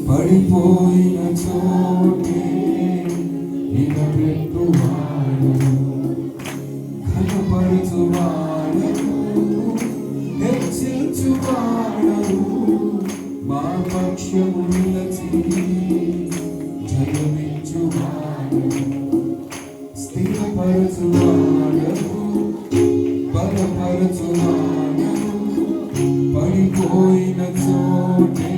పడిపోయిన చోటే నిలబెట్టువాడు, ఘనపరచువాడు, హెచ్చించువాడు, మా పక్షము నిలచి జయమించువాడు, స్థిరపరచువాడు, బలపరచువాడు, పడిపోయిన చోటే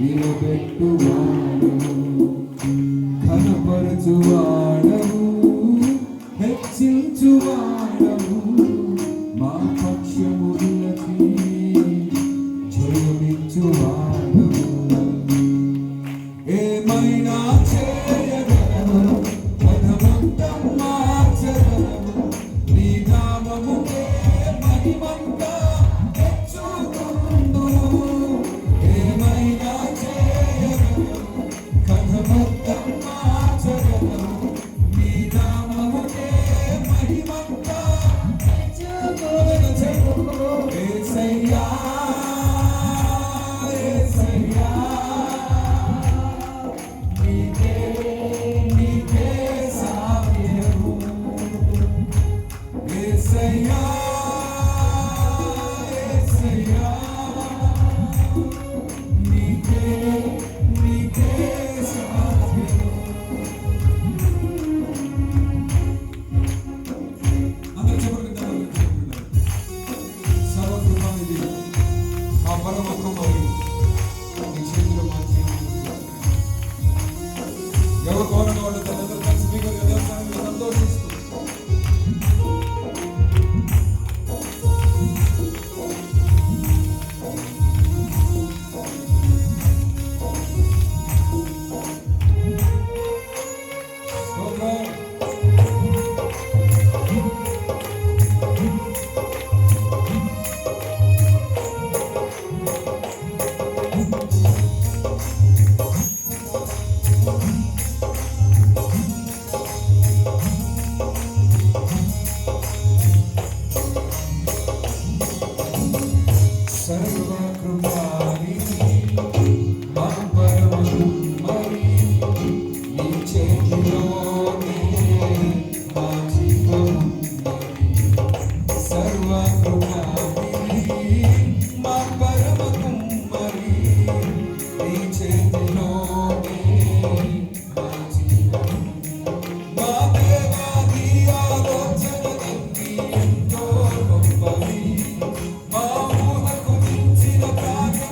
నిలబెట్టువాడు, ఘనపరచువాడవు, హెచ్చించువాడవు, మా పక్షము నిలచి జయమించువాడవు. ఏమైనా చేయగలవు, పదమంతం మార్చగలవు, నీ నామముకే మహిమంతా హెచ్చుకొందును. ఏమైనా చేయగలవు, కథమొత్తం మార్చగలవు, నీ నామముకే మహిమంతా హెచ్చుకొందును. యేసయ్యా యేసయ్యా నీకే నీకే సాధ్యము. యేసయ్యా యేసయ్యా నీకే నీకే సాధ్యము. అందరూ చెప్పండి, సర్వకృపానిధి మా పరమకుమారి నీ చేతిలో మా జీవితం. ఎవరు కోరని వాళ్ళు తన కలిసి మీకు దేవస్థానంలో సంతోషిస్తూ సర్వకృపానిధి మా పరమకుమారి నీ చేతిలోనే మా జీవమున్నది. సర్వకృపానిధి మా పరమకుమారి నీ చేతిలోనే మా జీవమున్నది. మా దేవాది ఆలోచనలన్నీ ఎంతో గొప్పవి, మా ఊహకు మించిన కార్యం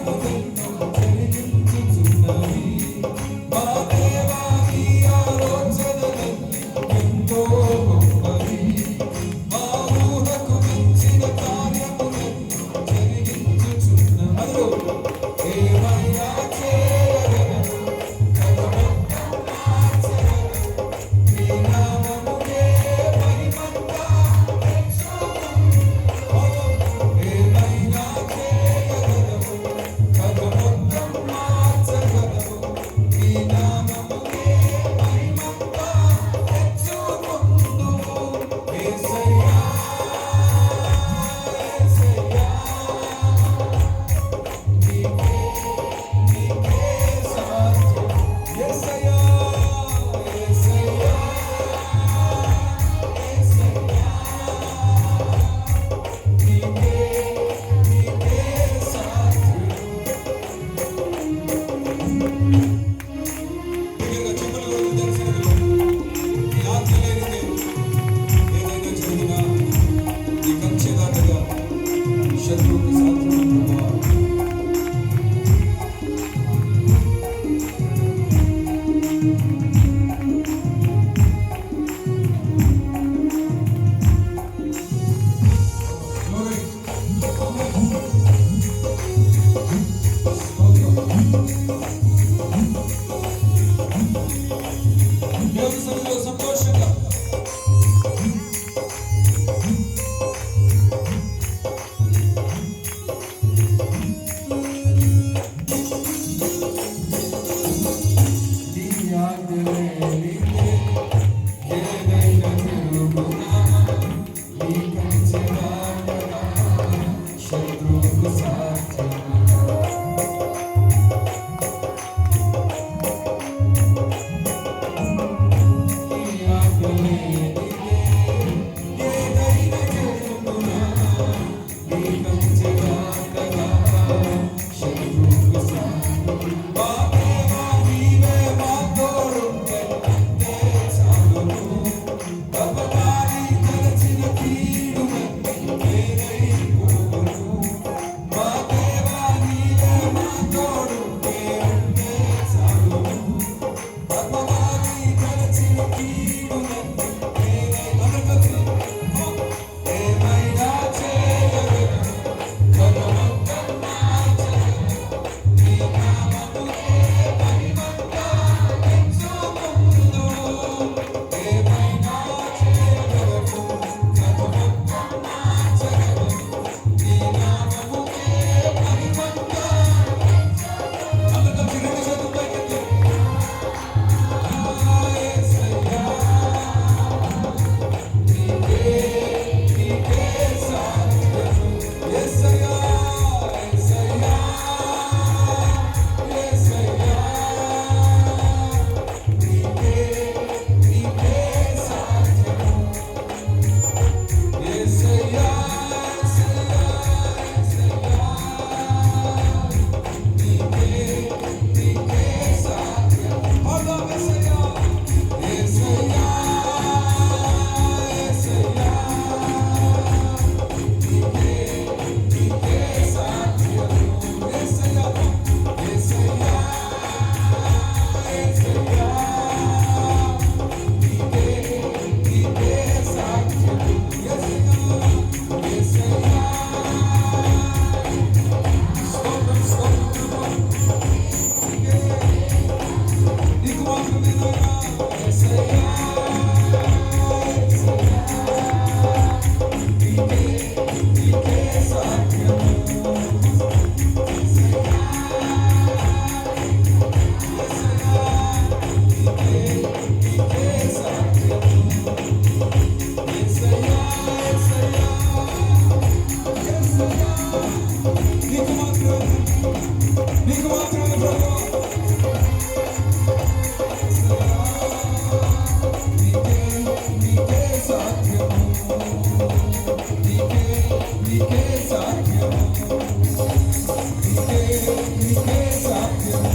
నీకే సాధ్యం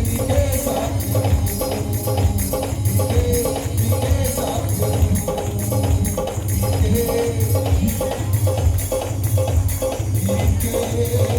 నీకే సాధ్యం నీకే సాధ్యం నీకే